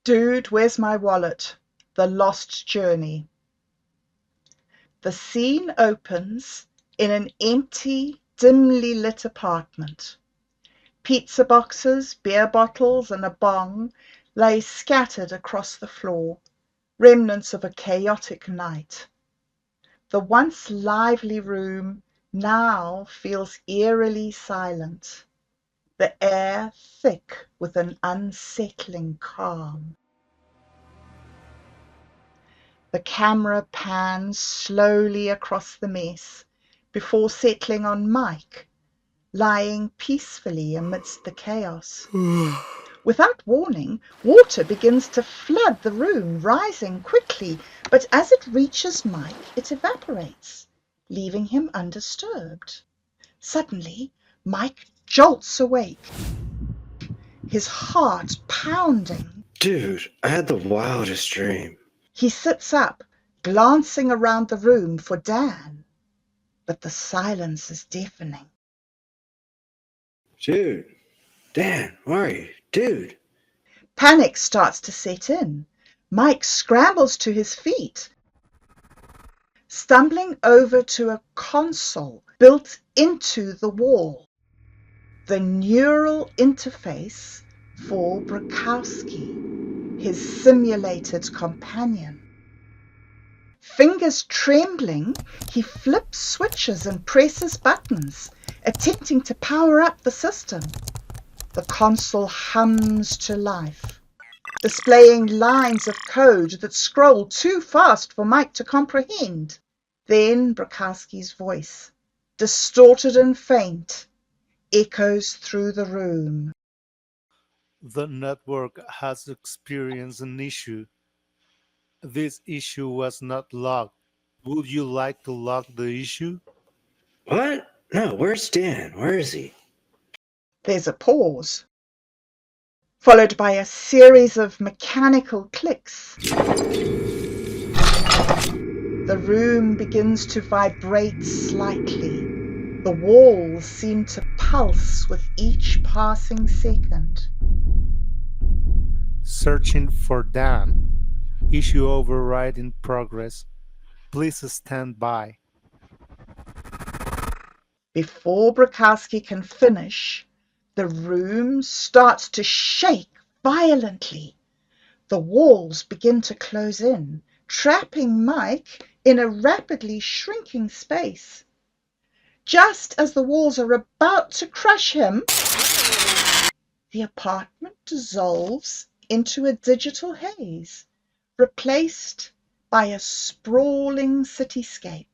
Dude, Where's My Wallet? The Lost Journey. The scene opens in an empty, dimly lit apartment. Pizza boxes, beer bottles, and a bong lay scattered across the floor, remnants of a chaotic night. The once lively room now feels eerily silent, the air thick with an unsettling calm. The camera pans slowly across the mess before settling on Mike, lying peacefully amidst the chaos. Without warning, water begins to flood the room, rising quickly, but as it reaches Mike, it evaporates, leaving him undisturbed. Suddenly, Mike jolts awake, his heart pounding. Dude, I had the wildest dream. He sits up, glancing around the room for Dan, but the silence is deafening. Dude, Dan, where are you? Dude. Panic starts to set in. Mike scrambles to his feet, stumbling over to a console built into the wall. The neural interface for Bukowski, his simulated companion. Fingers trembling, he flips switches and presses buttons, attempting to power up the system. The console hums to life, displaying lines of code that scroll too fast for Mike to comprehend. Then Bukowski's voice, distorted and faint, echoes through the room. The network has experienced an issue. This issue was not logged. Would you like to log the issue? What? No, where's Dan? Where is he? There's a pause, followed by a series of mechanical clicks. The room begins to vibrate slightly. The walls seem to pulse with each passing second. Searching for Dan. Issue override in progress. Please stand by. Before Bukowski can finish, the room starts to shake violently. The walls begin to close in, trapping Mike in a rapidly shrinking space. Just as the walls are about to crush him, the apartment dissolves into a digital haze, replaced by a sprawling cityscape.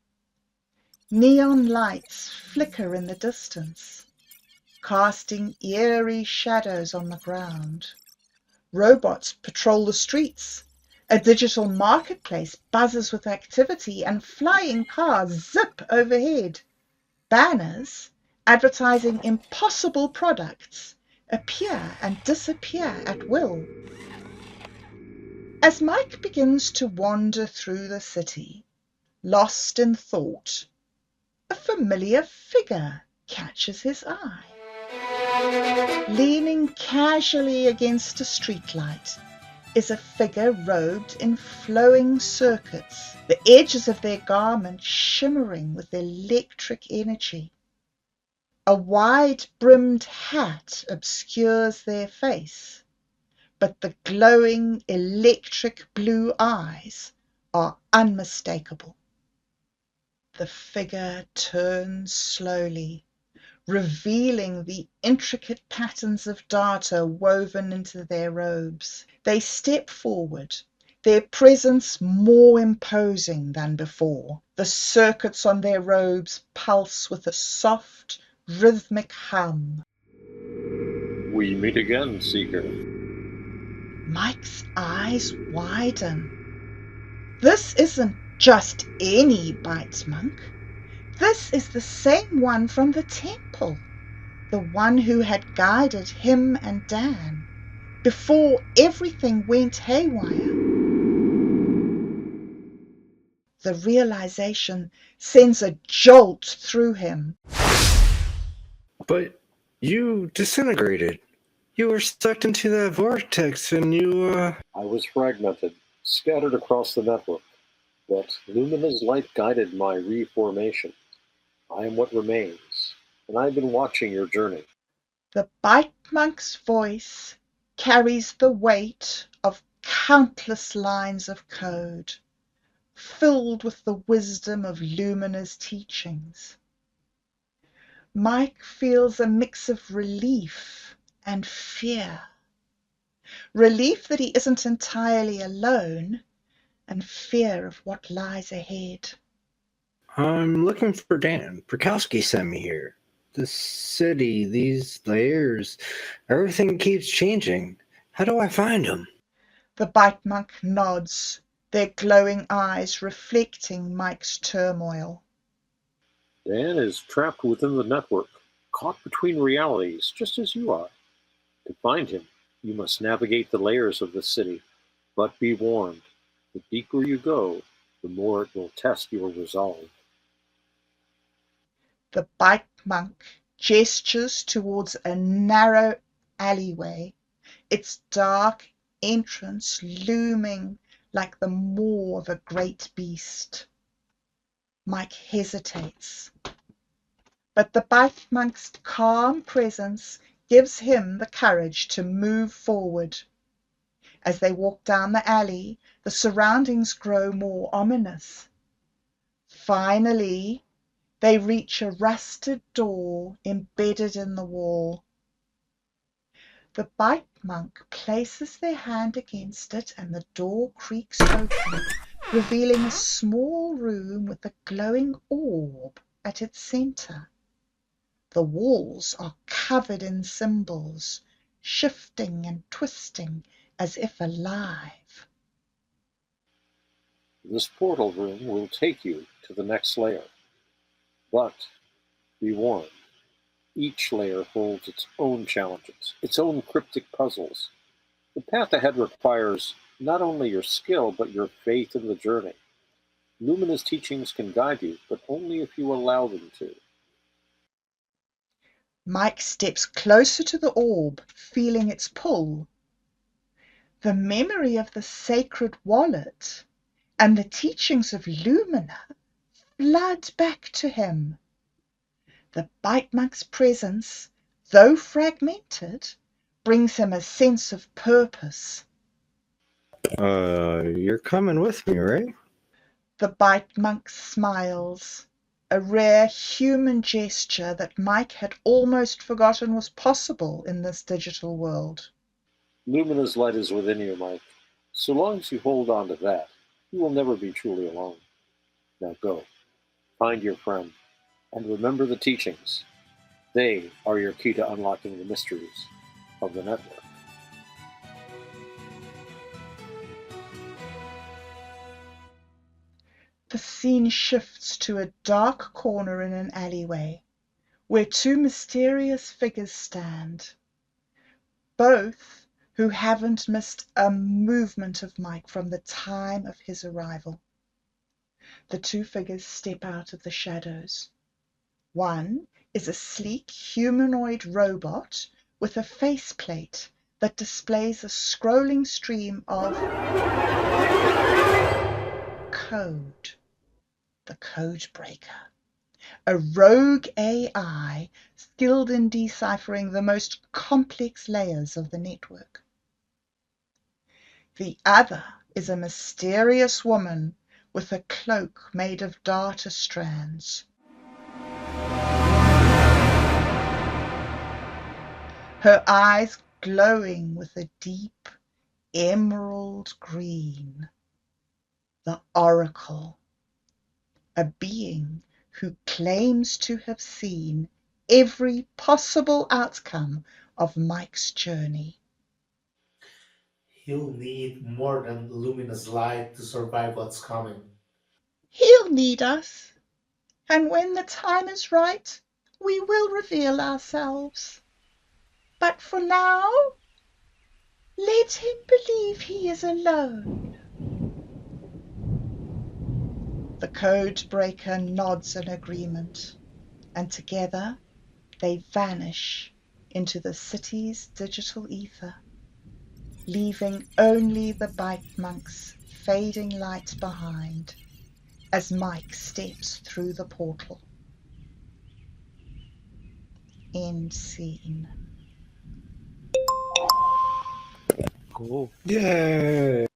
Neon lights flicker in the distance, casting eerie shadows on the ground. Robots patrol the streets. A digital marketplace buzzes with activity, and flying cars zip overhead. Banners advertising impossible products appear and disappear at will. As Mike begins to wander through the city, lost in thought, a familiar figure catches his eye. Leaning casually against a streetlight is a figure robed in flowing circuits, the edges of their garment shimmering with electric energy. A wide-brimmed hat obscures their face, but the glowing electric blue eyes are unmistakable. The figure turns slowly, revealing the intricate patterns of data woven into their robes. They step forward, their presence more imposing than before. The circuits on their robes pulse with a soft, rhythmic hum. We meet again, Seeker. Mike's eyes widen. This isn't just any bite monk. This is the same one from the temple, the one who had guided him and Dan before everything went haywire. The realization sends a jolt through him. But you disintegrated. You were sucked into that vortex and you, I was fragmented, scattered across the network, but Lumina's light guided my reformation. I am what remains, and I've been watching your journey. The bite monk's voice carries the weight of countless lines of code, filled with the wisdom of Lumina's teachings. Mike feels a mix of relief and fear. Relief that he isn't entirely alone, and fear of what lies ahead. I'm looking for Dan. Prokowski sent me here. The city, these layers, everything keeps changing. How do I find him? The bite monk nods, their glowing eyes reflecting Mike's turmoil. Dan is trapped within the network, caught between realities, just as you are. To find him, you must navigate the layers of the city, but be warned, the deeper you go, the more it will test your resolve. The bite monk gestures towards a narrow alleyway, its dark entrance looming like the maw of a great beast. Mike hesitates, but the bite monk's calm presence gives him the courage to move forward. As they walk down the alley, the surroundings grow more ominous. Finally, they reach a rusted door embedded in the wall. The bite monk places their hand against it and the door creaks open, revealing a small room with a glowing orb at its center. The walls are covered in symbols, shifting and twisting as if alive. This portal room will take you to the next layer. But be warned, each layer holds its own challenges, its own cryptic puzzles. The path ahead requires not only your skill, but your faith in the journey. Lumina's teachings can guide you, but only if you allow them to. Mike steps closer to the orb, feeling its pull. The memory of the sacred wallet and the teachings of Lumina flood back to him. The bite monk's presence, though fragmented, brings him a sense of purpose. You're coming with me, right? The bite monk smiles, a rare human gesture that Mike had almost forgotten was possible in this digital world. Lumina's light is within you, Mike. So long as you hold on to that, you will never be truly alone. Now go, find your friend, and remember the teachings. They are your key to unlocking the mysteries of the network. The scene shifts to a dark corner in an alleyway, where two mysterious figures stand, both who haven't missed a movement of Mike from the time of his arrival. The two figures step out of the shadows. One is a sleek humanoid robot with a faceplate that displays a scrolling stream of code. The Code Breaker, a rogue AI skilled in deciphering the most complex layers of the network. The other is a mysterious woman with a cloak made of data strands. Her eyes glowing with a deep emerald green. The Oracle, a being who claims to have seen every possible outcome of Mike's journey. He'll need more than luminous light to survive what's coming. He'll need us, and when the time is right, we will reveal ourselves. But for now, let him believe he is alone. The Code Breaker nods in agreement, and together they vanish into the city's digital ether, leaving only the bite monk's fading light behind as Mike steps through the portal. End scene. Cool. Yay!